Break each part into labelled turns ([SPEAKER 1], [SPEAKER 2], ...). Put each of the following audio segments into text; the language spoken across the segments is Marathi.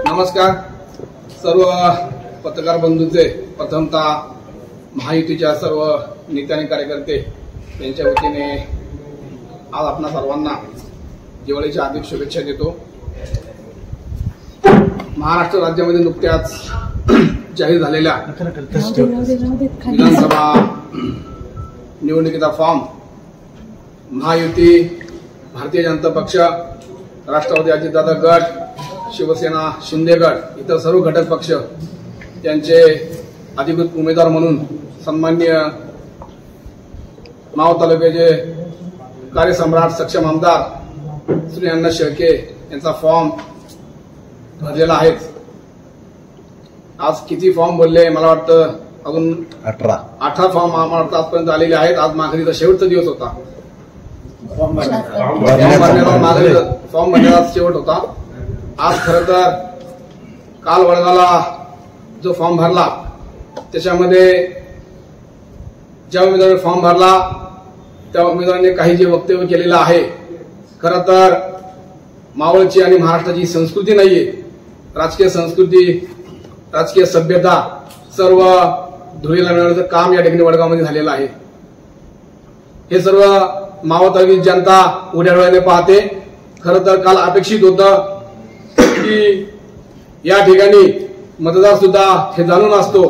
[SPEAKER 1] नमस्कार सर्व पत्रकार बंधूंचे, प्रथमतः महायुतीच्या सर्व नेते आणि कार्यकर्ते यांच्या वतीने आज आपणा सर्वांना दिवाळीच्या हार्दिक शुभेच्छा देतो। महाराष्ट्र राज्यामध्ये नुकत्याच जाहीर झालेल्या विधानसभा निवडणुकीचा फॉर्म महायुती, भारतीय जनता पक्ष, राष्ट्रवादी अजितदादा गट, शिवसेना शिंदे गट इतर सर्व घटक पक्ष यांचे अधिकृत उमेदवार म्हणून सन्माननीय मावळ तालुक्याचे कार्यसम्राट सक्षम आमदार श्री अण्णा शेळके यांचा फॉर्म भरलेला आहे। आज किती फॉर्म भरले मला वाटतं अजून 18 फॉर्म आम्हाला आजपर्यंत आलेले आहेत। आज मागणीचा शेवटचा दिवस होता, फॉर्म भरण्याचा शेवट होता। आज खरं तर काल वडगावला जो फॉर्म भरला त्याच्यामध्ये ज्या उमेदवाराने फॉर्म भरला त्या उमेदवाराने काही जे वक्तव्य केलेलं आहे, खरं तर मावळची आणि महाराष्ट्राची संस्कृती नाहीये, राजकीय संस्कृती, राजकीय सभ्यता सर्व धुळीला मिळवण्याचं काम या ठिकाणी वडगावमध्ये झालेलं आहे। हे सर्व मावळ तालुक्याची जनता उघड्या डोळ्याने पाहते। खरं तर काल अपेक्षित होतं की या ठिकाणी मतदार सुद्धा हे जाणून असतो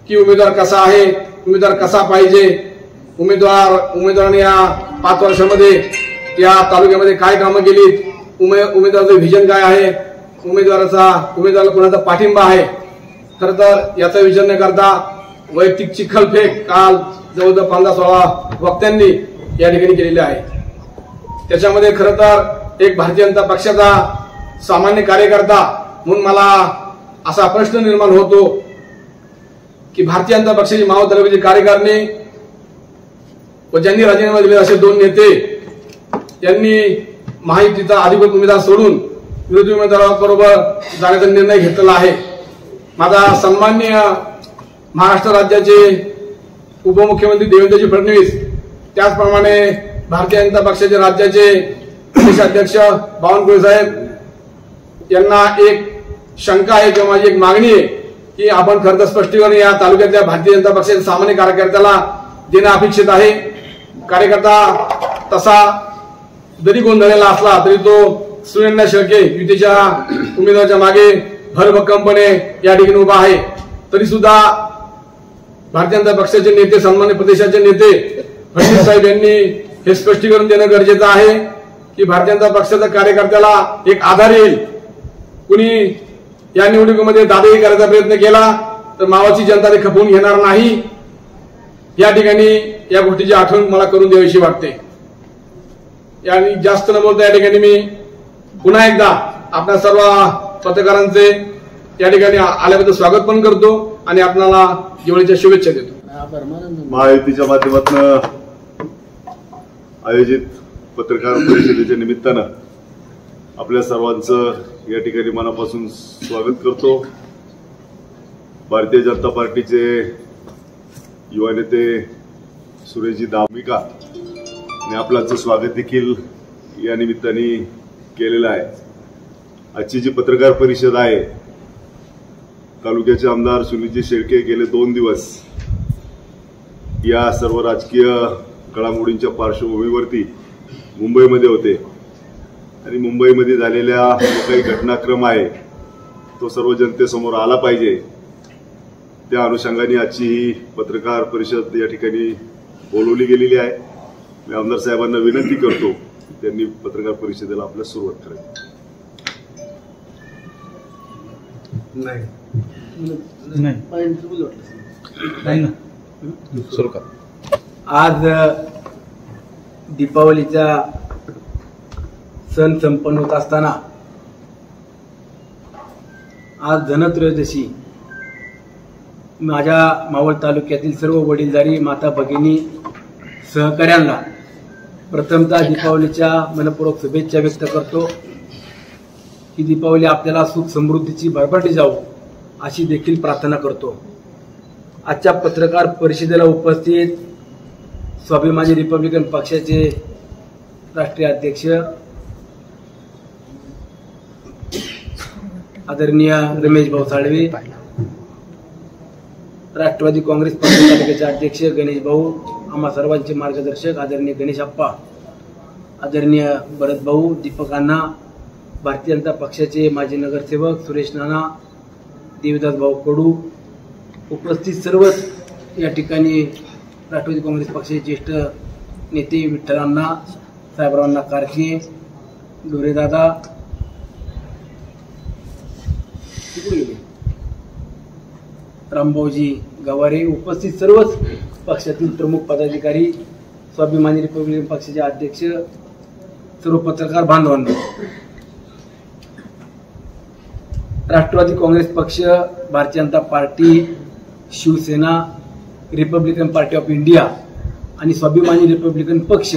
[SPEAKER 1] की उमेदवार कसा आहे, उमेदवार कसा पाहिजे, उमेदवाराने या 5 वर्षामध्ये या तालुक्यामध्ये काय कामं केलीत, उमेदवाराचं व्हिजन काय आहे, उमेदवाराला कोणाचा पाठिंबा आहे। खरं तर याचा विचार न करता वैयक्तिक चिखलफेक काल जवळजवळ 15-16 वक्त्यांनी या ठिकाणी केलेली आहे। त्याच्यामध्ये खरं तर एक भारतीय जनता पक्षाचा सामान्य कार्यकर्ता म्हणून मला असा प्रश्न निर्माण होतो की भारतीय जनता पक्षाची मावळ तालुक्याची कार्यकारिणी व ज्यांनी राजीनामा दिले असे 2 नेते यांनी महायुतीचा अधिकृत उमेदवार सोडून विरोधी उमेदवाराबरोबर जाण्याचा निर्णय घेतलेला आहे। माझा सन्माननीय महाराष्ट्र राज्याचे उपमुख्यमंत्री देवेंद्रजी फडणवीस, त्याचप्रमाणे भारतीय जनता पक्षाचे राज्याचे प्रदेशाध्यक्ष बावनकुळे साहेब यांना एक शंका आहे किंवा माझी एक मागणी आहे की आपण खरं तर स्पष्टीकरण या तालुक्यातल्या भारतीय जनता पक्षाच्या सामान्य कार्यकर्त्याला देणं अपेक्षित आहे। कार्यकर्ता तसा जरी गोंधळलेला असला तरी तो श्री अण्णा शेळके युतीच्या उमेदवाराच्या मागे भरभक्कमपणे या ठिकाणी उभा आहे। तरी सुद्धा भारतीय जनता पक्षाचे नेते, सन्मान्य प्रदेशाचे नेते फडणवीस साहेब यांनी हे स्पष्टीकरण देणं गरजेचं आहे की भारतीय जनता पक्षाच्या कार्यकर्त्याला एक आधार येईल। कुणी या निवडणुकीमध्ये दादागिरी करायचा प्रयत्न केला तर मावळची जनता ते खपवून घेणार नाही। या ठिकाणी या गोष्टीची आठवण मला करून द्यावीशी वाटते। आणि जास्त न बोलता या ठिकाणी मी पुन्हा एकदा आपल्या सर्व पत्रकारांचे या ठिकाणी आल्याबद्दल स्वागत पण करतो आणि आपल्याला दिवाळीच्या शुभेच्छा देतो।
[SPEAKER 2] महायुतीच्या माध्यमातून आयोजित पत्रकार परिषदेच्या निमित्तानं आपल्या सर्वांचं या ठिकाणी मनापासून स्वागत करतो। भारतीय जनता पार्टीचे युवा नेते सुरेशजी दामिका आणि आपल्याचं स्वागत देखील या निमित्ताने केलेलं आहे। आजची जी पत्रकार परिषद आहे, तालुक्याचे आमदार सुनीलजी शेळके गेले 2 दिवस या सर्व राजकीय घडामोडींच्या पार्श्वभूमीवरती मुंबईमध्ये होते आणि मुंबईमध्ये झालेल्या जो काही घटनाक्रम आहे तो सर्व जनतेसमोर आला पाहिजे, त्या अनुषंगाने आजची ही पत्रकार परिषद या ठिकाणी बोलवली गेलेली आहे। मी आमदार साहेबांना विनंती करतो त्यांनी पत्रकार परिषदेला आपल्या सुरुवात करावी।
[SPEAKER 3] आज दीपावलीचा सण संपन्न होत असताना आज धनत्रयोदशी माझ्या मावळ तालुक्यातील सर्व वडीलधारी माता भगिनी सहकाऱ्यांना प्रथमतः दीपावलीच्या मनपूर्वक शुभेच्छा व्यक्त करतो की दीपावली आपल्याला सुख समृद्धीची भरभराटी जावो अशी देखील प्रार्थना करतो। आजच्या पत्रकार परिषदेला उपस्थित स्वाभिमानी रिपब्लिकन पक्षाचे राष्ट्रीय अध्यक्ष आदरणीय रमेश भाऊ साळवे, राष्ट्रवादी काँग्रेस पक्ष तालुक्याचे अध्यक्ष गणेश भाऊ, आम्हा सर्वांचे मार्गदर्शक आदरणीय गणेश अप्पा, आदरणीय भरत भाऊ, दीपक अण्णा, भारतीय जनता पक्षाचे माजी नगरसेवक सुरेश नाना, देवीदास भाऊ कडू, उपस्थित सर्वच या ठिकाणी राष्ट्रवादी काँग्रेस पक्षाचे ज्येष्ठ नेते विठ्ठल अण्णा, साहेबरावांना कारके, डोरेदादा, रामभाऊजी गवारे, उपस्थित सर्वच पक्षातील प्रमुख पदाधिकारी, स्वाभिमानी रिपब्लिकन पक्षाचे अध्यक्ष, सर्व पत्रकार बांधवांना, Rashtrawadi Congress Paksha, Bharatiya Janata party, Shiv Sena, Republican party of India आणि स्वाभिमानी रिपब्लिकन पक्ष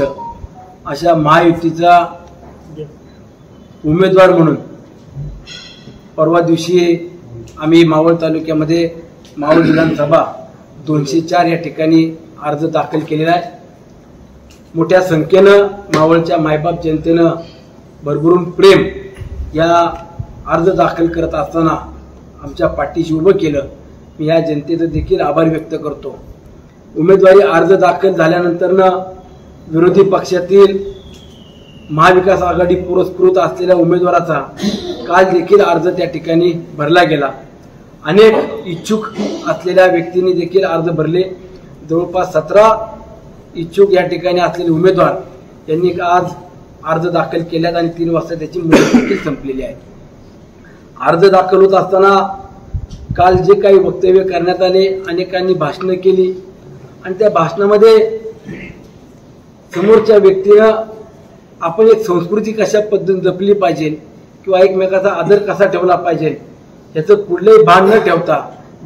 [SPEAKER 3] अशा महायुतीचा उमेदवार म्हणून परवा दिवशी आम्ही मावळ तालुक्यामध्ये मावळ विधानसभा 204 या ठिकाणी अर्ज दाखल केलेला आहे. मोठ्या संख्येनं मावळच्या मायबाप जनतेनं भरभरून प्रेम या अर्ज दाखल करत असताना आमच्या पाठीशी उभं केलं. मी या जनतेचं देखील आभार व्यक्त करतो. उमेदवारी अर्ज दाखल झाल्यानंतरनं विरोधी पक्षातील महाविकास आघाडी पुरस्कृत असलेल्या उमेदवाराचा काल देखील अर्ज त्या ठिकाणी भरला गेला. अनेक इच्छुक असलेल्या व्यक्तींनी देखील अर्ज भरले. जवळपास 17 इच्छुक या ठिकाणी असलेले उमेदवार यांनी आज अर्ज दाखल केल्यात आणि 3 वाजता त्याची मुदत देखील संपलेली आहे. अर्ज दाखल होत असताना काल जे काही वक्तव्य करण्यात आले, अनेकांनी भाषणं केली आणि त्या भाषणामध्ये समोरच्या व्यक्तीनं आपण एक संस्कृती कशा पद्धतीने जपली पाहिजे किंवा एकमेकाचा आदर कसा ठेवला पाहिजे याचं कुठलंही भान न ठेवता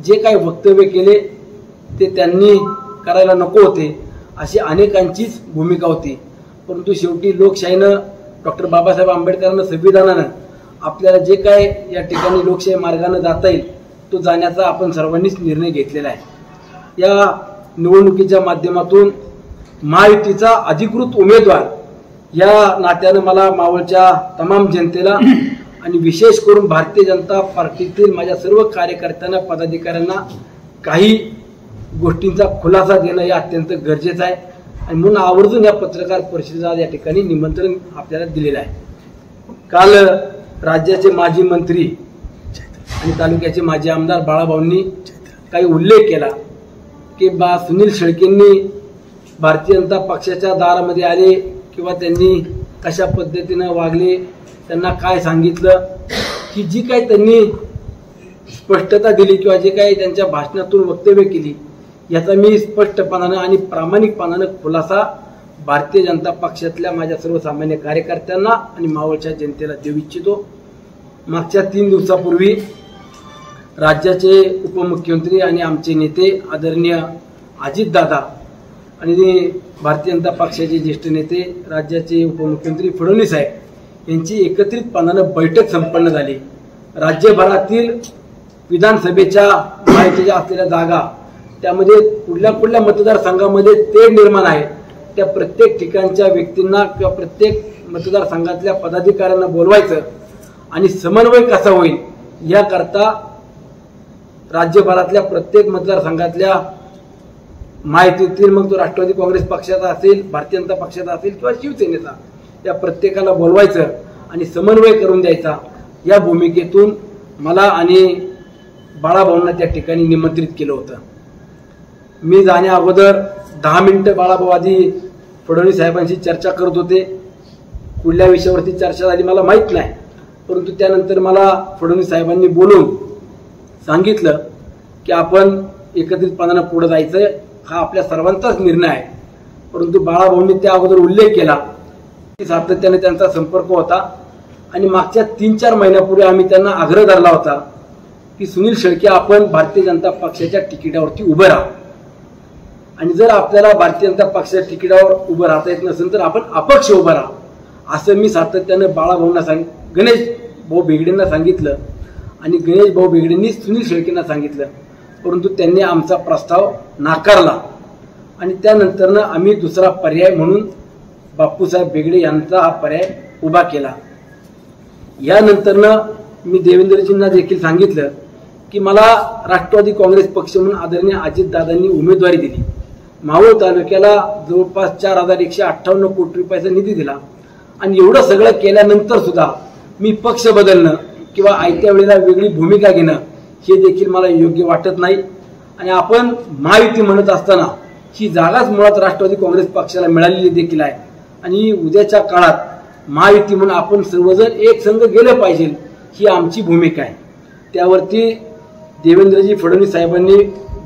[SPEAKER 3] जे काही वक्तव्य केले ते त्यांनी करायला नको होते अशी अनेकांचीच भूमिका होती. परंतु शेवटी लोकशाहीनं, डॉक्टर बाबासाहेब आंबेडकरांना, संविधानानं आपल्याला जे काय या ठिकाणी लोकशाही मार्गाने जाता येईल तो जाण्याचा आपण सर्वांनीच निर्णय घेतलेला आहे. या निवडणुकीच्या माध्यमातून महायुतीचा अधिकृत उमेदवार या नात्यानं मला मावळच्या तमाम जनतेला आणि विशेष करून भारतीय जनता पार्टीतील माझ्या सर्व कार्यकर्त्यांना, पदाधिकाऱ्यांना काही गोष्टींचा खुलासा देणं हे अत्यंत गरजेचं आहे आणि म्हणून आवर्जून या पत्रकार परिषदेला या ठिकाणी निमंत्रण आपल्याला दिलेलं आहे. काल राज्याचे माजी मंत्री आणि तालुक्याचे माजी आमदार बाळाभाऊंनी काही उल्लेख केला की सुनील शेळकेंनी भारतीय जनता पक्षाच्या दारामध्ये आले किंवा त्यांनी कशा पद्धतीनं वागले, त्यांना काय सांगितलं, की जी काही त्यांनी स्पष्टता दिली किंवा जे काही त्यांच्या भाषणातून वक्तव्य केली याचा मी स्पष्टपणानं आणि प्रामाणिकपणानं खुलासा भारतीय जनता पक्षातल्या माझ्या सर्वसामान्य कार्यकर्त्यांना आणि मावळच्या जनतेला देऊ इच्छितो. मागच्या 3 दिवसापूर्वी राज्याचे उपमुख्यमंत्री आणि आमचे नेते आदरणीय अजितदादा आणि भारतीय जनता पक्षाचे ज्येष्ठ नेते राज्याचे उपमुख्यमंत्री फडणवीस साहेब यांची एकत्रितपणानं बैठक संपन्न झाली. राज्यभरातील विधानसभेच्या माहितीच्या असलेल्या जागा, त्यामध्ये कुठल्या मतदारसंघामध्ये तेढ निर्माण आहे त्या प्रत्येक ठिकाणच्या व्यक्तींना किंवा प्रत्येक मतदारसंघातल्या पदाधिकाऱ्यांना बोलवायचं आणि समन्वय कसा होईल याकरता राज्यभरातल्या प्रत्येक मतदारसंघातल्या माहितीतील, मग तो राष्ट्रवादी काँग्रेस पक्षाचा असेल, भारतीय जनता पक्षाचा असेल किंवा शिवसेनेचा, या प्रत्येकाला बोलवायचं आणि समन्वय करून द्यायचा. या भूमिकेतून मला आणि बाळाभाऊंना त्या ठिकाणी निमंत्रित केलं होतं. मी जाण्या अगोदर 10 मिनिटं बाळाभाऊ आधी फडणवीस साहेबांशी चर्चा करत होते. कुठल्या विषयावरती चर्चा झाली मला माहीत नाही, परंतु त्यानंतर मला फडणवीस साहेबांनी बोलून सांगितलं की आपण एकत्रितपणानं पुढे जायचं, हा आपल्या सर्वांचाच निर्णय आहे. परंतु बाळाभाऊंनी त्या अगोदर उल्लेख केला की सातत्याने त्यांचा संपर्क होता आणि मागच्या 3-4 महिन्यापूर्वी आम्ही त्यांना आग्रह धरला होता की सुनील शेळके आपण भारतीय जनता पक्षाच्या तिकिटावरती उभं राहा आणि जर आपल्याला भारतीय जनता पक्षाच्या तिकिटावर उभं राहता येत नसेल तर आपण अपक्ष उभं राहा, असं मी सातत्यानं बाळाभाऊंना गणेश भाऊ बेगडेंना सांगितलं आणि गणेश भाऊ बेगडेंनी सुनील शेळकेंना सांगितलं. परंतु त्यांनी आमचा प्रस्ताव नाकारला आणि त्यानंतरनं आम्ही दुसरा पर्याय म्हणून बापूसाहेब बेगडे यांचा हा पर्याय उभा केला. यानंतरनं मी देवेंद्रजींना देखील सांगितलं की मला राष्ट्रवादी काँग्रेस पक्ष म्हणून आदरणीय अजितदादांनी उमेदवारी दिली. मावळ तालुक्याला जवळपास 4,158 कोटी रुपयाचा निधी दिला आणि एवढं सगळं केल्यानंतर सुद्धा मी पक्ष बदलणं किंवा आयत्या वेळेला वेगळी भूमिका घेणं हे देखील मला योग्य वाटत नाही. आणि आपण महायुती म्हणत असताना ही जागाच मुळात राष्ट्रवादी काँग्रेस पक्षाला मिळालेली देखील आहे आणि उद्याच्या काळात महायुती म्हणून आपण सर्वजण एक संघ गेलं पाहिजे ही आमची भूमिका आहे. त्यावरती देवेंद्रजी फडणवीस साहेबांनी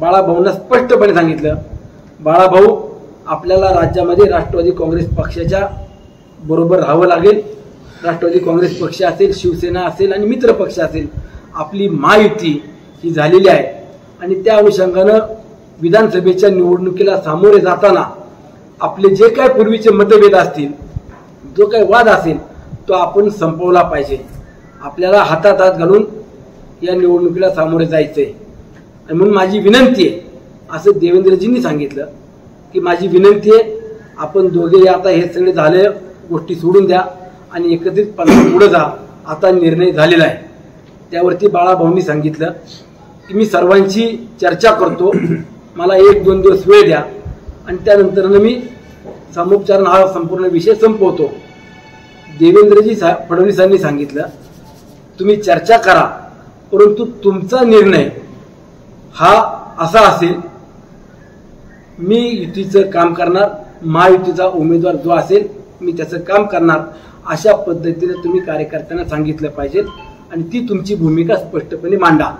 [SPEAKER 3] बाळाभाऊंना स्पष्टपणे सांगितलं, बाळाभाऊ आपल्याला राज्यामध्ये राष्ट्रवादी काँग्रेस पक्षाच्या बरोबर राहावं लागेल. राष्ट्रवादी काँग्रेस पक्ष असेल, शिवसेना असेल आणि मित्र पक्ष असेल, आपली महायुती ही झालेली आहे आणि त्या अनुषंगानं विधानसभेच्या निवडणुकीला सामोरे जाताना आपले जे काही पूर्वीचे मतभेद असतील, जो काही वाद असेल तो आपण संपवला पाहिजे. आपल्याला हातात हात घालून या निवडणुकीला सामोरे जायचंय आणि म्हणून माझी विनंती आहे असं देवेंद्रजींनी सांगितलं की माझी विनंती आहे आपण दोघे आता हे सगळे झाले गोष्टी सोडून द्या आणि एकत्रितपणे पुढे जा. आता निर्णय झालेला आहे. त्यावरती बाळाभाऊंनी सांगितलं की मी सर्वांची चर्चा करतो, मला 1-2 दिवस वेळ द्या आणि त्यानंतर मी समुपचारण हा संपूर्ण विषय संपवतो. देवेंद्रजी फडणवीसांनी सांगितलं तुम्ही चर्चा करा, परंतु तुमचा निर्णय हा असा असेल, मी युतीचं काम करणार, महायुतीचा उमेदवार जो असेल मी त्याचं काम करणार, अशा पद्धतीने तुम्ही कार्यकर्त्यांना सांगितलं पाहिजे आणि ती तुमची भूमिका स्पष्टपणे मांडा.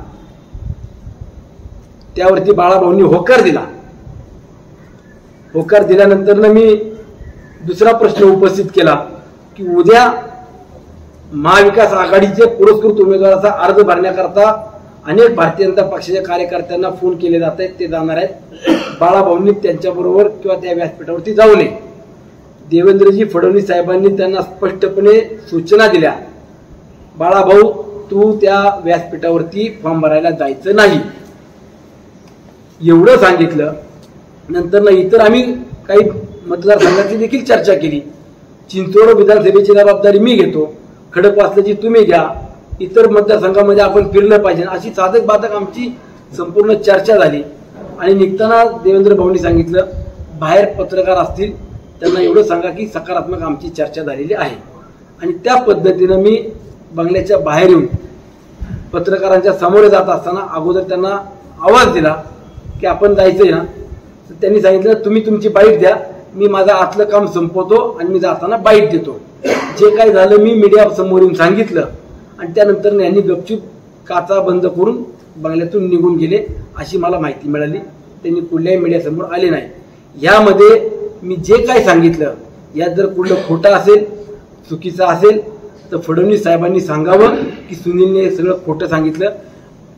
[SPEAKER 3] त्यावरती बाळाभाऊंनी होकार दिला. होकार दिल्यानंतर मी दुसरा प्रश्न उपस्थित केला की उद्या महाविकास आघाडीचे पुरस्कृत उमेदवाराचा अर्ज भरण्याकरता अनेक भारतीय जनता पक्षाच्या कार्यकर्त्यांना फोन केले जात आहेत, ते जाणार आहेत. बाळाभाऊंनी त्यांच्याबरोबर किंवा त्या व्यासपीठावरती जाऊ नये. देवेंद्रजी फडणवीस साहेबांनी त्यांना स्पष्टपणे सूचना दिल्या, बाळाभाऊ तू त्या व्यासपीठावरती फॉर्म भरायला जायचं नाही, एवढं सांगितलं. नंतर इतर आम्ही काही मतदारसंघाची देखील चर्चा केली. चिंचवड विधानसभेची जबाबदारी मी घेतो, खडकवासल्याची तुम्ही घ्या, इतर मतदारसंघामध्ये आपण फिरलं पाहिजे, अशी साधक बाधक आमची संपूर्ण चर्चा झाली. आणि निघताना देवेंद्र भाऊंनी सांगितलं बाहेर पत्रकार असतील त्यांना एवढं सांगा की सकारात्मक आमची चर्चा झालेली आहे. आणि त्या पद्धतीनं मी बंगल्याच्या बाहेर येऊन पत्रकारांच्या समोर जात असताना अगोदर त्यांना आवाज दिला की आपण जायचंय ना, तर त्यांनी सांगितलं तुम्ही तुमची बाईट द्या, मी माझं आतलं काम संपवतो आणि मी जाताना बाईट देतो. जे काय झालं मी मीडिया समोर येऊन सांगितलं आणि त्यानंतर यांनी गपचूप काचा बंद करून बंगल्यातून निघून गेले अशी मला माहिती मिळाली. त्यांनी कुठल्याही मीडियासमोर आले नाही. यामध्ये मी जे काय सांगितलं यात जर कुठलं खोटं असेल, चुकीचं असेल तर फडणवीस साहेबांनी सांगावं की सुनीलने सगळं खोटं सांगितलं.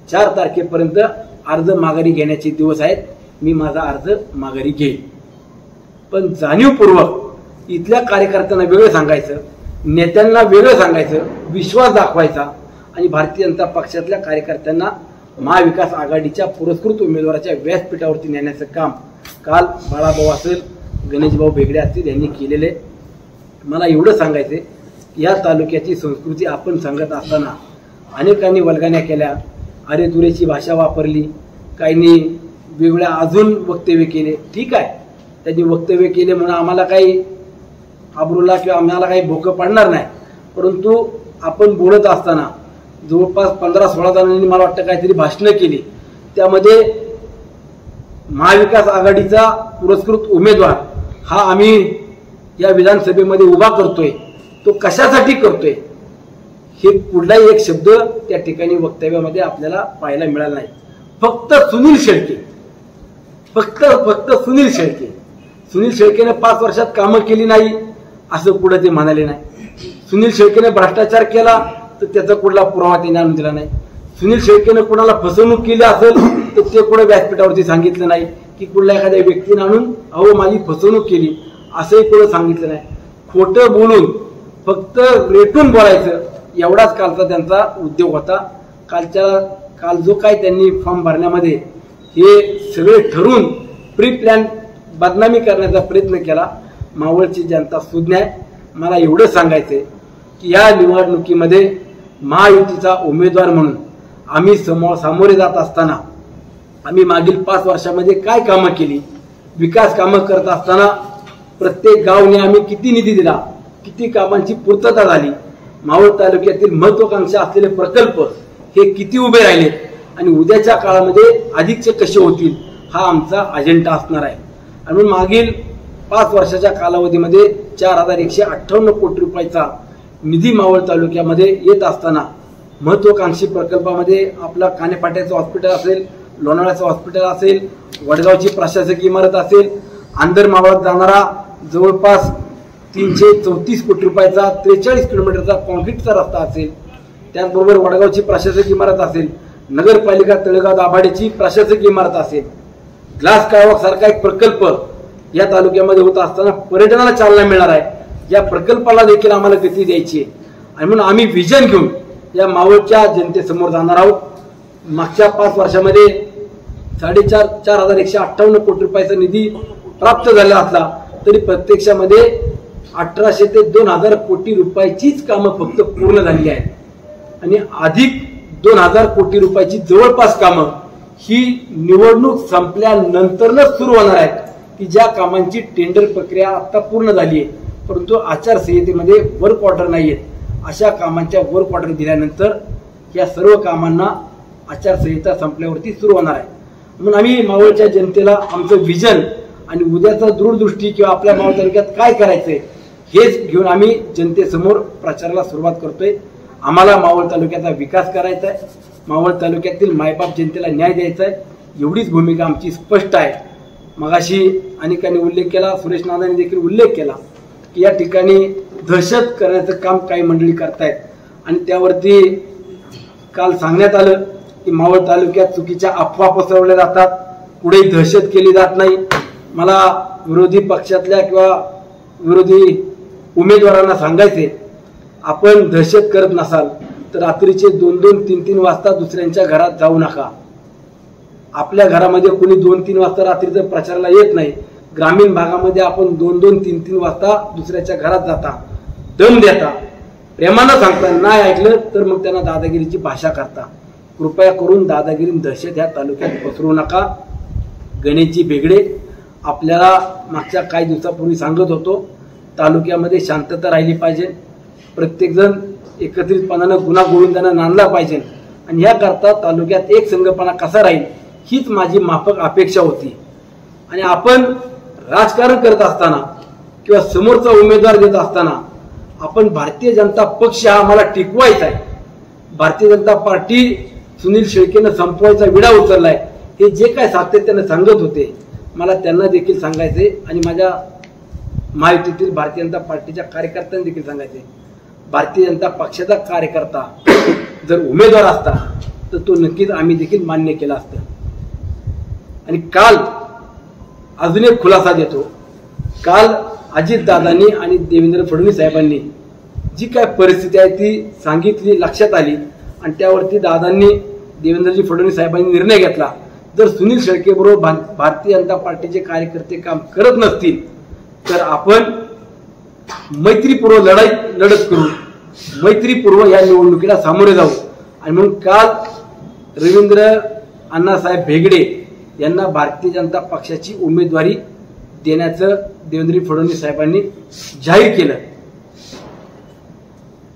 [SPEAKER 3] 4 तारखेपर्यंत अर्ज माघारी घेण्याचे दिवस आहेत, मी माझा अर्ज माघारी घेईन. पण जाणीवपूर्वक इथल्या कार्यकर्त्यांना वेगळं सांगायचं, नेत्यांना वेगळं सांगायचं, विश्वास दाखवायचा आणि भारतीय जनता पक्षातल्या कार्यकर्त्यांना महाविकास आघाडीच्या पुरस्कृत उमेदवाराच्या व्यासपीठावरती नेण्याचं काम काल बाळाभाऊ असेल, गणेशभाऊ बेगडे असतील यांनी केलेले. मला एवढं सांगायचंय की या तालुक्याची संस्कृती आपण सांगत असताना अनेकांनी वल्गण्या केल्या, अरे तुरेची भाषा वापरली, काहींनी वेगळ्या अजून वक्तव्य केले. ठीक आहे, त्यांनी वक्तव्य केले म्हणून आम्हाला काही आबरूला किंवा आम्हाला काही भोकं पडणार नाही. परंतु आपण बोलत असताना जवळपास 15-16 जणांनी मला वाटतं काहीतरी भाषणं केली. त्यामध्ये महाविकास आघाडीचा पुरस्कृत उमेदवार हा आम्ही या विधानसभेमध्ये उभा करतोय, तो कशासाठी करतोय हे कुठलाही एक शब्द त्या ठिकाणी वक्तव्यामध्ये आपल्याला पाहायला मिळाला नाही. फक्त सुनील शेळके, फक्त सुनील शेळके, सुनील शेळकेने 5 वर्षात कामं केली नाही असं कुठं ते म्हणाले नाही. सुनील शेळकेने भ्रष्टाचार केला तर त्याचा कुठला पुरावा त्यांनी आणून दिला नाही. सुनील शेळकेने कुणाला फसवणूक केली असेल तर ते कुठं व्यासपीठावरती सांगितलं नाही की कुठल्या एखाद्या व्यक्तीने आणून अहो माझी फसवणूक केली असंही कुठं सांगितलं नाही. खोटं बोलून फक्त रेटून बोलायचं एवढाच कालचा त्यांचा उद्योग होता. काल जो काय त्यांनी फॉर्म भरण्यामध्ये हे सगळे ठरून प्री प्लॅन बदनामी करण्याचा प्रयत्न केला. मावळची जनता सुज्ञ आहे. मला एवढं सांगायचंय की या निवडणुकीमध्ये महायुतीचा उमेदवार म्हणून आम्ही सामोरे जात असताना आम्ही मागील 5 वर्षामध्ये काय कामं केली, विकास कामं करत असताना प्रत्येक गावने आम्ही किती निधी दिला, किती कामांची पूर्तता झाली, मावळ तालुक्यातील महत्वाकांक्षी असलेले प्रकल्प हे किती उभे राहिलेत आणि उद्याच्या काळामध्ये अधिकचे कसे होतील हा आमचा अजेंडा असणार आहे. आणि मागील 5 वर्षाच्या कालावधीमध्ये 4158 कोटी रुपयाचा निधी मावळ तालुक्यामध्ये येत असताना महत्वाकांक्षी प्रकल्पामध्ये आपला कानेफाट्याचं हॉस्पिटल असेल, लोणावळ्याचं हॉस्पिटल असेल, वडगावची प्रशासकीय इमारत असेल, आंदर मावळात जाणारा जवळपास 334 कोटी रुपयाचा 43 किलोमीटरचा कॉन्क्रीटचा रस्ता असेल, त्याचबरोबर वडगावची प्रशासकीय इमारत असेल, नगरपालिका तळेगाव दाभाडेची प्रशासकीय इमारत असेल, ग्लास काळवाक सारखा एक प्रकल्प या तालुक्यामध्ये होत असताना पर्यटनाला चालना मिळणार आहे. या प्रकल्पाला देखील आम्हाला गती द्यायची आहे आणि म्हणून आम्ही विजन घेऊन या मावळच्या जनतेसमोर जाणार आहोत. मागच्या 5 वर्षामध्ये 4158 कोटी रुपयाचा निधी प्राप्त झाला असला तरी प्रत्यक्षामध्ये 1800 ते 2000 कोटी रुपयाचीच कामं फक्त पूर्ण झाली आहेत आणि अधिक 2000 कोटी रुपयाची जवळपास कामं ही निवडणूक संपल्यानंतरच सुरू होणार आहेत की ज्या कामांची टेंडर प्रक्रिया आता पूर्ण झाली आहे परंतु आचारसंहितेमध्ये वर्क ऑर्डर नाहीयेत. अशा कामांच्या वर्क ऑर्डर दिल्यानंतर या सर्व कामांना आचारसंहिता संपल्यावरती सुरू होणार आहे. म्हणून आम्ही मावळच्या जनतेला आमचं विजन आणि उद्याचा दूरदृष्टी किंवा आपल्या मावळ तालुक्यात काय करायचंय हेच घेऊन आम्ही जनतेसमोर प्रचाराला सुरुवात करतोय. आम्हाला मावळ तालुक्याचा विकास करायचा आहे, मावळ तालुक्यातील मायबाप जनतेला न्याय द्यायचा आहे, एवढीच भूमिका आमची स्पष्ट आहे. मगाशी अनेकांनी उल्लेख केला, सुरेश नानांनी देखील उल्लेख केला की या ठिकाणी दहशत करण्याचं काम काही मंडळी करतायत आणि त्यावरती काल सांगण्यात आलं की मावळ तालुक्यात चुकीच्या अफवा पसरवल्या जातात, पुढे दहशत केली जात नाही. मला विरोधी पक्षातल्या किंवा विरोधी उमेदवारांना सांगायचे, आपण दहशत करत नसाल तर रात्रीचे 2-2, 3-3 वाजता दुसऱ्यांच्या घरात जाऊ नका. आपल्या घरामध्ये कोणी 2-3 वाजता रात्रीचं प्रचाराला येत नाही. ग्रामीण भागामध्ये आपण 2-2, 3-3 वाजता दुसऱ्याच्या घरात जाता, दम देता, प्रेमानं सांगता, नाही ऐकलं तर मग त्यांना दादागिरीची भाषा करता. कृपया करून दादागिरी दहशत ह्या तालुक्यात पसरवू नका. गणेशजी बेगडे, आपल्याला मागच्या काही दिवसापूर्वी सांगत होतो तालुक्यामध्ये शांतता राहिली पाहिजे, प्रत्येकजण एकत्रितपणानं गुन्हा गोविंदानं नांदला पाहिजे आणि याकरता तालुक्यात एक संघपणा कसा राहील हीच माझी माफक अपेक्षा होती. आणि आपण राजकारण करत असताना किंवा समोरचा उमेदवार देत असताना आपण भारतीय जनता पक्ष हा आम्हाला टिकवायचा आहे, भारतीय जनता पार्टी सुनील शेळकेनं संपवायचा विडा उचललाय हे जे काय सातत्यानं सांगत होते मला त्यांना देखील सांगायचे आणि माझ्या महायुतीतील भारतीय जनता पार्टीच्या कार्यकर्त्यांना देखील सांगायचे, भारतीय जनता पक्षाचा कार्यकर्ता जर उमेदवार असता तर तो नक्कीच आम्ही देखील मान्य केला असतं. आणि काल अजून एक खुलासा देतो, काल अजितदादांनी आणि देवेंद्र फडणवीस साहेबांनी जी काय परिस्थिती आहे ती सांगितली, लक्षात आली आणि त्यावरती दादांनी देवेंद्रजी फडणवीस साहेबांनी निर्णय घेतला, जर सुनील शेळके बरोबर भारतीय जनता पार्टीचे कार्यकर्ते काम करत नसतील तर आपण मैत्रीपूर्व लढाई लढत करू, मैत्रीपूर्व या निवडणुकीला सामोरे जाऊ. आणि म्हणून काल रवींद्र अण्णासाहेब भेगडे यांना भारतीय जनता पक्षाची उमेदवारी देण्याचं देवेंद्र फडणवीस साहेबांनी जाहीर केलं.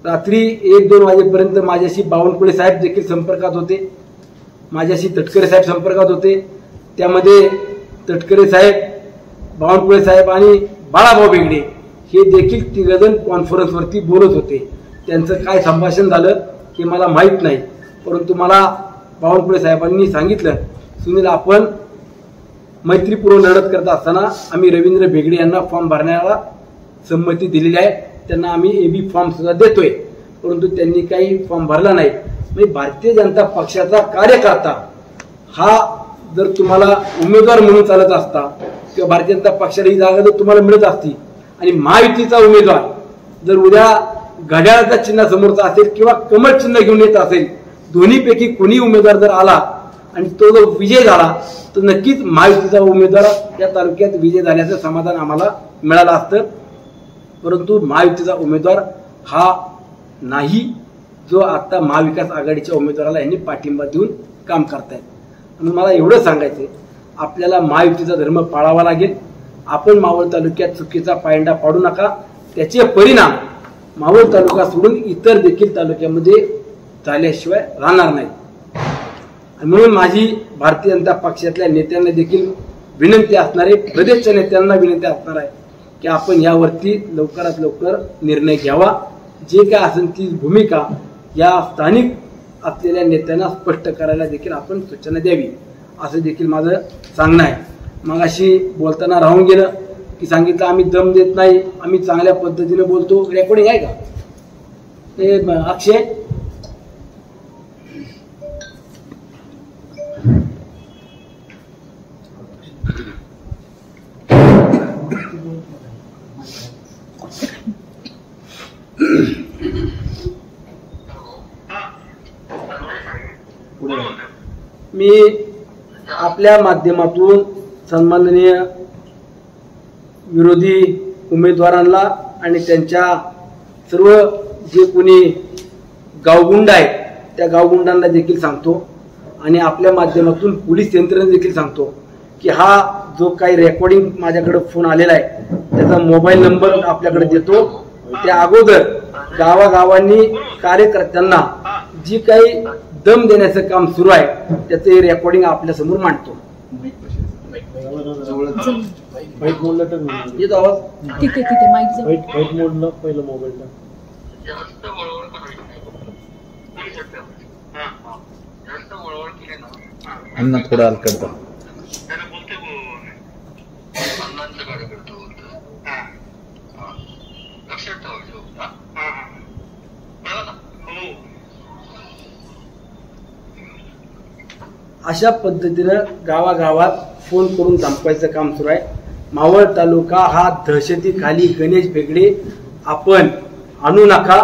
[SPEAKER 3] रात्री 1-2 वाजेपर्यंत माझ्याशी बावनकुळे साहेब देखील संपर्कात होते, माझ्याशी तटकरे साहेब संपर्कात होते. त्यामध्ये तटकरे साहेब, बावनकुळे साहेब आणि बाळाभाऊ भेगडे हे देखील 3 जण कॉन्फरन्सवरती बोलत होते. त्यांचं काय संभाषण झालं हे मला माहीत नाही, परंतु मला बावनकुळे साहेबांनी सांगितलं, सुनील आपण मैत्रीपूर्व लढत करत असताना आम्ही रवींद्र भेगडे यांना फॉर्म भरण्याला संमती दिलेली आहे, त्यांना आम्ही AB फॉर्म सुद्धा देतोय, परंतु त्यांनी काही फॉर्म भरला नाही. म्हणजे भारतीय जनता पक्षाचा कार्यकर्ता हा जर तुम्हाला उमेदवार म्हणून चालत असता किंवा भारतीय जनता पक्षाला ही जागा जर तुम्हाला मिळत असती आणि महायुतीचा उमेदवार जर उद्या घड्याळाचा चिन्ह समोरचा असेल किंवा कमळ चिन्ह घेऊन येत असेल, दोन्हीपैकी कोणी उमेदवार जर आला आणि तो जर विजय झाला तर नक्कीच महायुतीचा उमेदवार या तालुक्यात विजय झाल्याचं समाधान आम्हाला मिळालं असतं. परंतु महायुतीचा उमेदवार हा नाही जो आता महाविकास आघाडीच्या उमेदवाराला यांनी पाठिंबा देऊन काम करतायत. आणि मला एवढं सांगायचंय, आपल्याला महायुतीचा धर्म पाळावा लागेल. आपण मावळ तालुक्यात चुकीचा पायंडा पाडू नका. त्याचे परिणाम मावळ तालुका सोडून इतर देखील तालुक्यामध्ये झाल्याशिवाय राहणार नाही. म्हणून माझी भारतीय जनता पक्षातल्या नेत्यांना देखील विनंती असणार आहे, प्रदेशच्या नेत्यांना विनंती असणार आहे की आपण यावरती लवकरात लवकर निर्णय घ्यावा. जे काय असेल ती भूमिका या स्थानिक असलेल्या नेत्यांना स्पष्ट करायला देखील आपण सूचना द्यावी, असं देखील माझं सांगणं आहे. मग अशी बोलताना राहून गेलं की सांगितलं आम्ही दम देत नाही, आम्ही चांगल्या पद्धतीने बोलतो. रेकॉर्डिंग आहे का ते अक्षय? मी आपल्या माध्यमातून सन्माननीय विरोधी उमेदवारांना आणि त्यांच्या सर्व जे कोणी गावगुंड आहेत त्या गावगुंडांना देखील सांगतो आणि आपल्या माध्यमातून पोलीस यंत्रणेला देखील सांगतो की हा जो काही रेकॉर्डिंग माझ्याकडे फोन आलेला आहे त्याचा मोबाईल नंबर आपल्याकडे देतो. त्या अगोदर गावागावांनी कार्यकर्त्यांना जी काही दम देण्याचं काम सुरू आहे त्याचे रेकॉर्डिंग आपल्या समोर मांडतो.
[SPEAKER 4] वाईट मोडला तर
[SPEAKER 3] येतो आवाज?
[SPEAKER 5] ठीक आहे माईक
[SPEAKER 4] वाईट मोडला पहिलं मोबाईलला.
[SPEAKER 6] अण्णा थोडा हलकट
[SPEAKER 3] अशा पद्धतीनं गावागावात फोन करून धमकायचं काम सुरू आहे. मावळ तालुका हा दहशतीखाली गणेश भेगडे आपण आणू नका.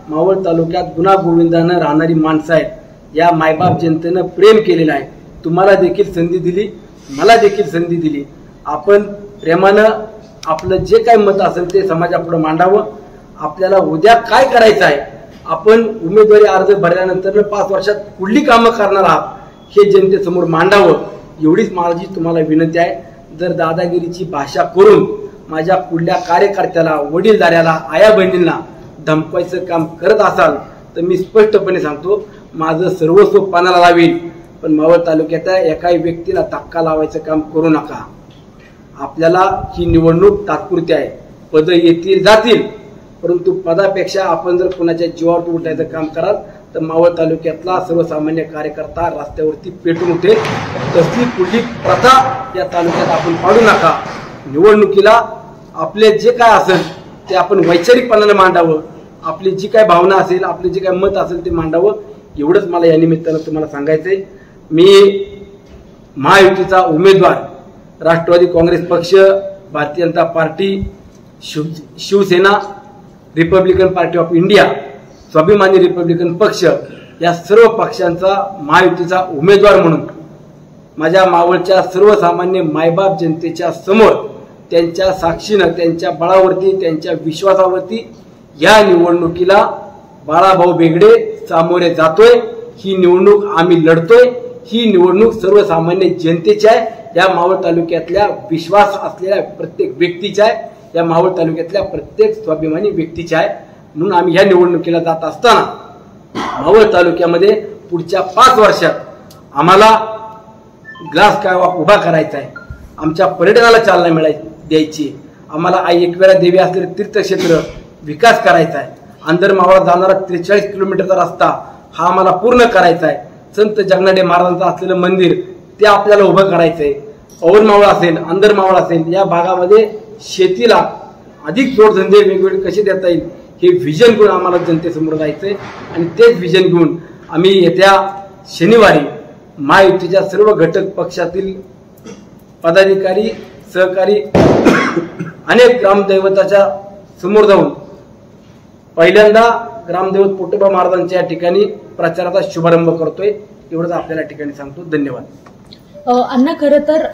[SPEAKER 3] मावळ तालुक्यात गुण्यागोविंदानं राहणारी माणसं आहेत. या मायबाप जनतेनं प्रेम केलेलं आहे. तुम्हाला देखील संधी दिली, मला देखील संधी दिली. आपण प्रेमानं आपलं जे काही मत असेल ते समाजापुढे मांडावं. आपल्याला उद्या काय करायचं आहे, आपण उमेदवारी अर्ज भरल्यानंतर 5 वर्षात कुठली कामं करणार आहात हे जनतेसमोर मांडावं, एवढीच माझी तुम्हाला विनंती आहे. जर दादागिरीची भाषा करून माझ्या पुढल्या कार्यकर्त्याला, वडीलधाऱ्याला, आया बहिणींना धमकायचं काम करत असाल तर मी स्पष्टपणे सांगतो माझं सर्वस्व पणाला लावेल. पण मावळ तालुक्याच्या एकाही व्यक्तीला धक्का लावायचं काम करू नका. आपल्याला ही निवडणूक तात्पुरती आहे. पद येतील जातील, परंतु पदापेक्षा आपण जर कोणाच्या जीवावर उठायचं काम कराल तर मावळ तालुक्यातला सर्वसामान्य कार्यकर्ता रस्त्यावरती पेटून उठेल. तसली कुठली प्रथा या तालुक्यात आपण पाडू नका. निवडणुकीला आपले जे काय असेल ते आपण वैचारिकपणाने मांडावं. आपली जी काय भावना असेल, आपले जे काय मत असेल ते मांडावं, एवढंच मला या निमित्तानं तुम्हाला सांगायचंय. मी महायुतीचा उमेदवार, Rashtrawadi Congress Paksha, Bharatiya Janata party, Shiv Sena, Republican party of India, Swabhimani Republican Paksha या सर्व पक्षांचा महायुतीचा उमेदवार म्हणून माझ्या मावळच्या सर्वसामान्य मायबाप जनतेच्या समोर त्यांच्या साक्षीनं, त्यांच्या बळावरती, त्यांच्या विश्वासावरती या निवडणुकीला बाळाभाऊ बेगडे सामोरे जातोय. ही निवडणूक आम्ही लढतोय. ही निवडणूक सर्वसामान्य जनतेची आहे. या मावळ तालुक्यातल्या विश्वास असलेल्या प्रत्येक व्यक्तीची आहे. या मावळ तालुक्यातल्या प्रत्येक स्वाभिमानी व्यक्तीची आहे. म्हणून आम्ही ह्या निवडणुकीला जात असताना मावळ तालुक्यामध्ये पुढच्या 5 वर्षात आम्हाला ग्लास कालवा उभा करायचा आहे. आमच्या पर्यटनाला चालना द्यायची. आम्हाला आई एकवेळा देवी असलेले तीर्थक्षेत्र विकास करायचा आहे. अंदरमावळा जाणारा 43 किलोमीटरचा रस्ता हा आम्हाला पूर्ण करायचा आहे. संत जगनाडे महाराजांचं असलेलं मंदिर ते आपल्याला उभं करायचंय. औरमावळ असेल, अंदरमावळ असेल, या भागामध्ये शेतीला अधिक जोडधंदे वेगवेगळे कसे देता येईल हे व्हिजन घेऊन आम्हाला जनतेसमोर जायचंय. आणि तेच व्हिजन घेऊन आम्ही येत्या शनिवारी महायुतीच्या सर्व घटक पक्षातील पदाधिकारी, सहकारी, अनेक ग्रामदैवताच्या समोर जाऊन पहिल्यांदा ग्रामदैवत पोटोबा महाराजांच्या या ठिकाणी प्रचाराचा शुभारंभ करतोय. एवढंच आपल्याला ठिकाणी सांगतो. धन्यवाद.
[SPEAKER 5] अण्णा, खरं तर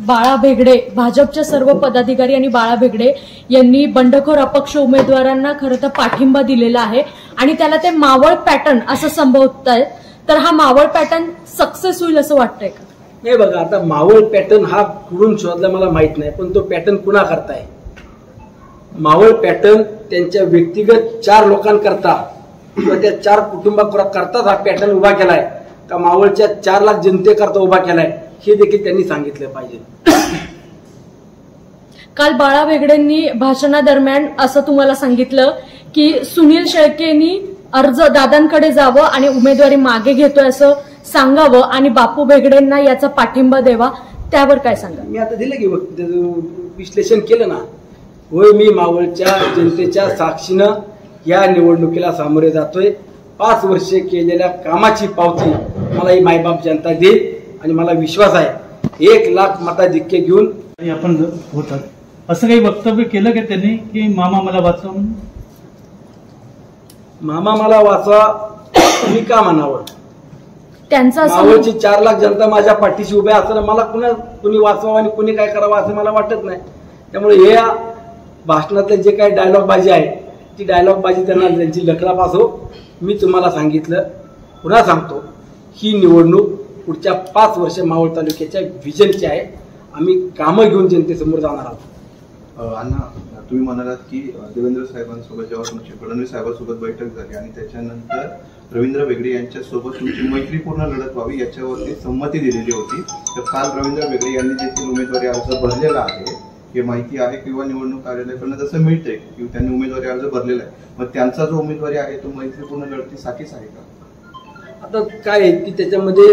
[SPEAKER 5] बाळा भेगडे, भाजपच्या सर्व पदाधिकारी आणि बाळा भेगडे यांनी बंडखोर अपक्ष उमेदवारांना खरं तर पाठिंबा दिलेला आहे आणि त्याला ते मावळ पॅटर्न असं संबोधत आहेत. तर हा मावळ पॅटर्न सक्सेस होईल असं वाटतंय का?
[SPEAKER 3] नाही बघा, आता मावळ पॅटर्न हा कुठून शोधला मला माहित नाही, पण तो पॅटर्न कुणा करताय? मावळ पॅटर्न त्यांच्या व्यक्तिगत 4 लोकांकरता किंवा त्या 4 कुटुंबाकरताच हा पॅटर्न उभा केलाय का मावळच्या 4 लाख जनतेकरता उभा केलाय हे देखील त्यांनी सांगितलं पाहिजे.
[SPEAKER 5] काल बाळा भेगडेंनी भाषणादरम्यान असं तुम्हाला सांगितलं की सुनील शेळकेंनी अर्ज दादांकडे जावं आणि उमेदवारी मागे घेतोय असं सांगावं आणि बापू भेगडेंना याचा पाठिंबा द्यावा. त्यावर काय सांगा?
[SPEAKER 3] मी आता दिलं की विश्लेषण केलं ना. होय, मी मावळच्या जनतेच्या साक्षीनं या निवडणुकीला सामोरे जातोय. 5 वर्षे केलेल्या कामाची पावती मला ही मायबाप जनता देईल आणि मला विश्वास आहे 1 लाख मताधिक्य घेऊन
[SPEAKER 7] आपण होतात. असं काही वक्तव्य केलं की त्यांनी की मामा मला वाचवा म्हणून?
[SPEAKER 3] मामा मला वाचवा मी का म्हणावं?
[SPEAKER 5] त्यांचा
[SPEAKER 3] मावळची 4 लाख जनता माझ्या पाठीशी उभ्या असताना मला कुणी वाचवावं आणि कुणी काय करावं असं मला वाटत नाही. त्यामुळे हे भाषणातले जे काही डायलॉग बाजी आहे ती डायलॉग बाजी त्यांना त्यांची लखलाप असो. मी तुम्हाला सांगितलं, पुन्हा सांगतो, ही निवडणूक पुढच्या 5 वर्ष मावळ तालुक्याच्या व्हिजनची आहे. आम्ही कामं घेऊन जनतेसमोर जाणार आहोत.
[SPEAKER 8] अण्णा, तुम्ही म्हणालात की देवेंद्र साहेबांसोबत जेव्हा तुमची फडणवीस साहेबांसोबत बैठक झाली आणि त्याच्यानंतर रवींद्र वेगळे यांच्यासोबत तुमची मैत्रीपूर्ण लढत व्हावी याच्यावरती संमती दिलेली होती. तर काल रवींद्र वेगळे यांनी देखील उमेदवारी अर्ज भरलेला आहे हे माहिती आहे किंवा निवडणूक कार्यालयाकडून जसं मिळतंय की त्यांनी उमेदवारी अर्ज भरलेला आहे. मग त्यांचा जो उमेदवारी आहे तो मैत्रीपूर्ण लढतीसाठीच आहे का?
[SPEAKER 3] आता काय आहे की त्याच्यामध्ये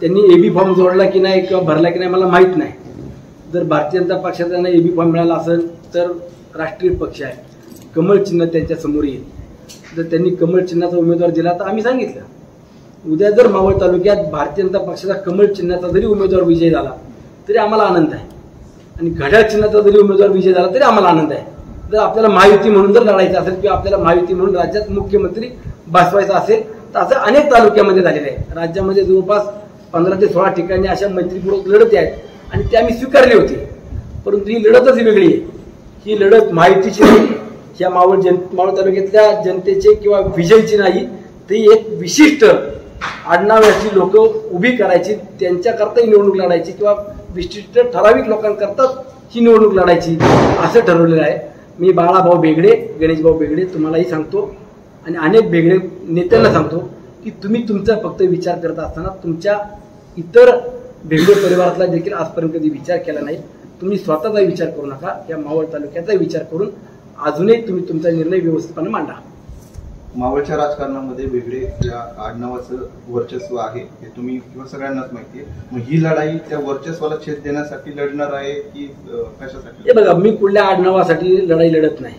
[SPEAKER 3] त्यांनी एबी फॉर्म जोडला की नाही किंवा भरला की नाही मला माहित नाही. जर भारतीय जनता पक्षाचा त्यांना एबी फॉर्म मिळाला असेल तर राष्ट्रीय पक्ष आहे, कमळ चिन्ह त्यांच्या समोर येईल. जर त्यांनी कमळ चिन्हाचा उमेदवार दिला तर आम्ही सांगितलं उद्या जर मावळ तालुक्यात भारतीय जनता पक्षाचा कमळ चिन्हाचा जरी उमेदवार विजय झाला तरी आम्हाला आनंद आहे आणि घड्याळ चिन्हाचा जरी उमेदवार विजय झाला तरी आम्हाला आनंद आहे. जर आपल्याला महायुती म्हणून जर लढायचं असेल किंवा आपल्याला महायुती म्हणून राज्यात मुख्यमंत्री बसवायचा असेल तर असं अनेक तालुक्यामध्ये झालेलं आहे. राज्यामध्ये जवळपास 15 ते 16 ठिकाणी अशा मैत्रीपूर्वक लढती आहेत आणि ती आम्ही स्वीकारली होती. परंतु ही लढतच वेगळी आहे. ही लढत महायुतीची नाही, ह्या मावळ तालुक्यातल्या जनतेचे किंवा विजयची नाही. ती एक विशिष्ट आडनावाची लोक उभी करायची, त्यांच्याकरता ही निवडणूक लढायची किंवा विशिष्ट ठराविक लोकांकरता ही निवडणूक लढायची असं ठरवलेलं आहे. मी बाळाभाऊ भेगडे, गणेशभाऊ भेगडे तुम्हालाही सांगतो आणि अनेक भेगडे नेत्यांना सांगतो की तुम्ही तुमचा फक्त विचार करत असताना तुमच्या इतर भेगडे परिवारातला देखील आजपर्यंत कधी विचार केला नाही. तुम्ही स्वतःचा विचार करू नका, या मावळ तालुक्याचा विचार करून अजूनही तुम्ही तुमचा निर्णय व्यवस्थितपणे मांडा.
[SPEAKER 8] मावळच्या राजकारणामध्ये वेगळे या आडनावाचं वर्चस्व आहे हे तुम्ही किंवा सगळ्यांनाच माहिती आहे. मग ही लढाई त्या वर्चस्वाला छेद देण्यासाठी लढणार आहे की कशासाठी?
[SPEAKER 3] हे बघा, मी कुठल्या आडनावासाठी लढाई लढत नाही.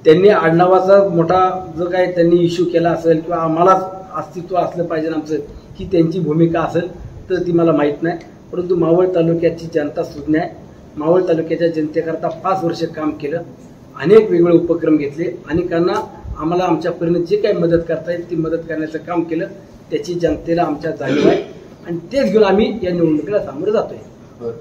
[SPEAKER 3] त्यांनी आडनावाचा मोठा जो काय त्यांनी इश्यू केला असेल किंवा आम्हाला अस्तित्व असलं पाहिजे आमचं ही त्यांची भूमिका असेल तर ती मला माहीत नाही. परंतु मावळ तालुक्याची जनता सुज्ञ आहे. मावळ तालुक्याच्या जनतेकरता 5 वर्ष काम केलं, अनेक वेगवेगळे उपक्रम घेतले, अनेकांना आम्हाला आमच्यापर्यंत जे काही मदत करता येईल ती मदत करण्याचं काम केलं. त्याची जनतेला आमच्या जाणीव आहे आणि तेच घेऊन आम्ही या निवडणुकीला सामोरं जातोय.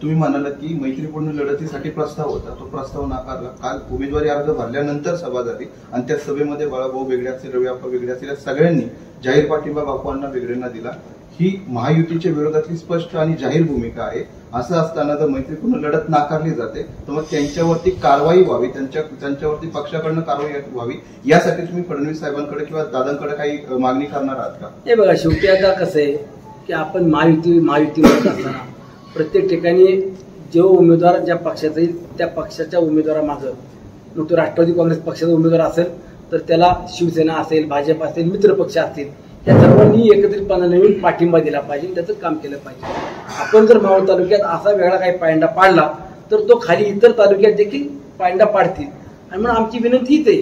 [SPEAKER 8] तुम्ही म्हणालात की मैत्रीपूर्ण लढतीसाठी प्रस्ताव होता, तो प्रस्ताव नाकारला. काल उमेदवारी अर्ज भरल्यानंतर सभा झाली आणि त्या सभेमध्ये बाळाभाऊ वेगळे असतील, रविआप्पा वेगळे असतील, या सगळ्यांनी जाहीर पाठिंबा बापूंना वेगळ्यांना दिला. ही महायुतीच्या विरोधातली स्पष्ट आणि जाहीर भूमिका आहे. असं असताना जर मैत्रीपूर्ण लढत नाकारली जाते तर मग त्यांच्यावरती कारवाई व्हावी, त्यांच्यावरती पक्षाकडनं कारवाई व्हावी यासाठी तुम्ही फडणवीस साहेबांकडे किंवा दादांकडे काही मागणी करणार आहात का?
[SPEAKER 3] हे बघा, शेवटी आता कसं आहे की आपण महायुती म्हणत असताना प्रत्येक ठिकाणी जो उमेदवार ज्या पक्षाचा येईल त्या पक्षाच्या उमेदवारामागं, मग तो राष्ट्रवादी काँग्रेस पक्षाचा उमेदवार असेल तर त्याला शिवसेना असेल, भाजप असेल, मित्रपक्ष असतील, या सर्वांनी एकत्रितपणे येऊन पाठिंबा दिला पाहिजे, त्याचं काम केलं पाहिजे. आपण जर मावळ तालुक्यात असा वेगळा काही पायंडा पाडला तर तो खाली इतर तालुक्यात देखील पायंडा पाडतील. आणि म्हणून आमची विनंती हीच आहे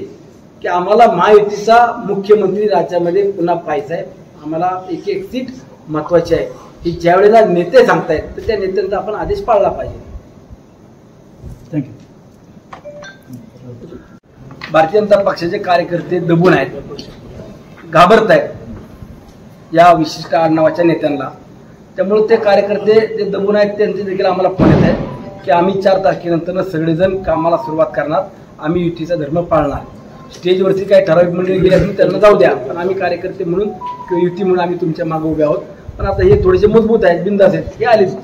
[SPEAKER 3] की आम्हाला महायुतीचा मुख्यमंत्री राज्यामध्ये पुन्हा पाहायचा आहे. आम्हाला एक सीट महत्वाची आहे की ज्या वेळेला नेते सांगतायत तर त्या नेत्यांचा आपण आदेश पाळला पाहिजे.
[SPEAKER 7] थँक्यू.
[SPEAKER 3] भारतीय जनता पक्षाचे कार्यकर्ते दबून आहेत, घाबरत आहेत या विशिष्ट आडनावाच्या नेत्यांना. त्यामुळे ते कार्यकर्ते जे दबून आहेत त्यांचे देखील आम्हाला फोन येत आहे की आम्ही 4 तारखेनंतर सगळेजण कामाला सुरुवात करणार, आम्ही युतीचा धर्म पाळणार. स्टेजवरती काही ठराविक मंडळी गेले असून त्यांना जाऊ द्या, पण आम्ही कार्यकर्ते म्हणून किंवा युती म्हणून आम्ही तुमच्या मागे उभे आहोत. पण आता हे थोडेसे मजबूत आहेत, बिंदास आहेत, हे आलेच.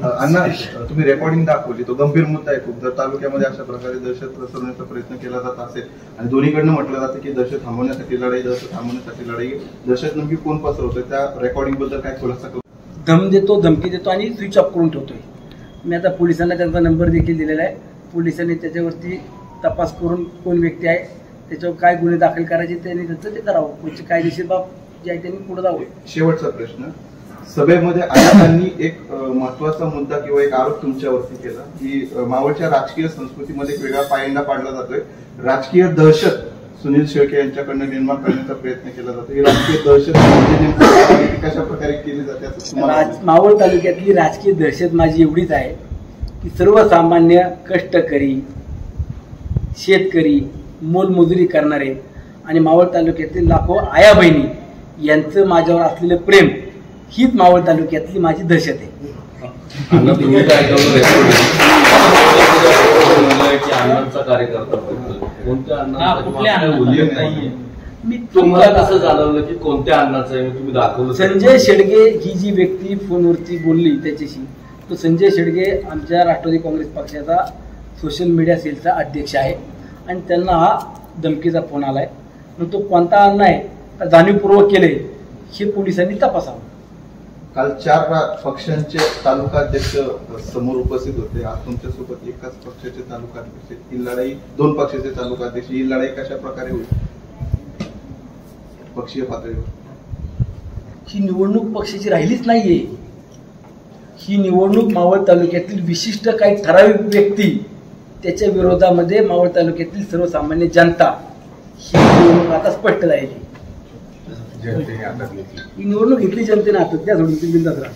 [SPEAKER 8] अण्णा, तुम्ही रेकॉर्डिंग दाखवली, तो गंभीर मुद्दा आहे खूप. जर तालुक्यामध्ये अशा प्रकारे दहशत पसरवण्याचा प्रयत्न केला जात असेल आणि दोन्हीकडनं म्हटलं जातं की दहशत थांबवण्यासाठी लढाई, दहशत थांबवण्यासाठी लढाई, दहशत नेमकी कोण पसरवतोय, त्या रेकॉर्डिंग बद्दल काय खुलासा करू?
[SPEAKER 3] धम देतो, धमकी देतो आणि स्विच ऑफ करून ठेवतोय. मी आता पोलिसांना त्यांचा नंबर देखील दिलेला आहे. पोलिसांनी त्याच्यावरती तपास करून कोण व्यक्ती आहे, त्याच्यावर काय गुन्हे दाखल करायचे त्यांनी त्यांचं ते करावं. पुढची कायदेशीर बाब जे आहे त्यांनी पुढे जावं.
[SPEAKER 8] शेवटचा प्रश्न, सभेमध्ये अनेकांनी एक महत्वाचा मुद्दा किंवा एक आरोप तुमच्यावरती केला की मावळच्या राजकीय संस्कृतीमध्ये एक वेगळा पायंडा पाडला जातोय. राजकीय दहशत सुनील शेळके यांच्याकडनं निर्माण करण्याचा प्रयत्न केला जातो. ही राजकीय दहशत म्हणजे कशा प्रकारे केली जाते?
[SPEAKER 3] मावळ तालुक्यातली राजकीय दहशत माझी एवढीच आहे की सर्वसामान्य कष्टकरी, शेतकरी, मोलमजुरी करणारे आणि मावळ तालुक्यातील लाखो आया बहिणी यांचं माझ्यावर असलेलं प्रेम हीच मावळ तालुक्यातली माझी दहशत आहे. मी तुम्हाला कसं जाणवलं की कोणत्या अण्णाचं आहे तुम्ही दाखवलं? संजय शेडगे ही जी व्यक्ती फोनवरती बोलली त्याच्याशी, तो संजय शेडगे आमच्या राष्ट्रवादी काँग्रेस पक्षाचा सोशल मीडिया सेलचा अध्यक्ष आहे आणि त्यांना हा धमकीचा फोन आलाय. मग तो कोणता अण्णा आहे, जाणीवपूर्वक केले हे पोलिसांनी तपासावं.
[SPEAKER 8] काल 4 पक्षांचे तालुकाध्यक्ष समोर उपस्थित होते. आज तुमच्यासोबत एकाच पक्षाचे तालुकाध्यक्ष, ही लढाई 2 पक्षाचे तालुकाध्यक्ष, ही लढाई कशा प्रकारे होईल पक्षीय पातळीवर?
[SPEAKER 3] ही निवडणूक पक्षाची राहिलीच नाहीये. ही निवडणूक मावळ तालुक्यातील विशिष्ट काही ठराविक व्यक्ती, त्याच्या विरोधामध्ये मावळ तालुक्यातील सर्वसामान्य जनता, ही निवडणूक आता स्पष्ट राहिली. ही निवडणूक घेतली जनतेने, आता त्या सोडून बिंदास राहा.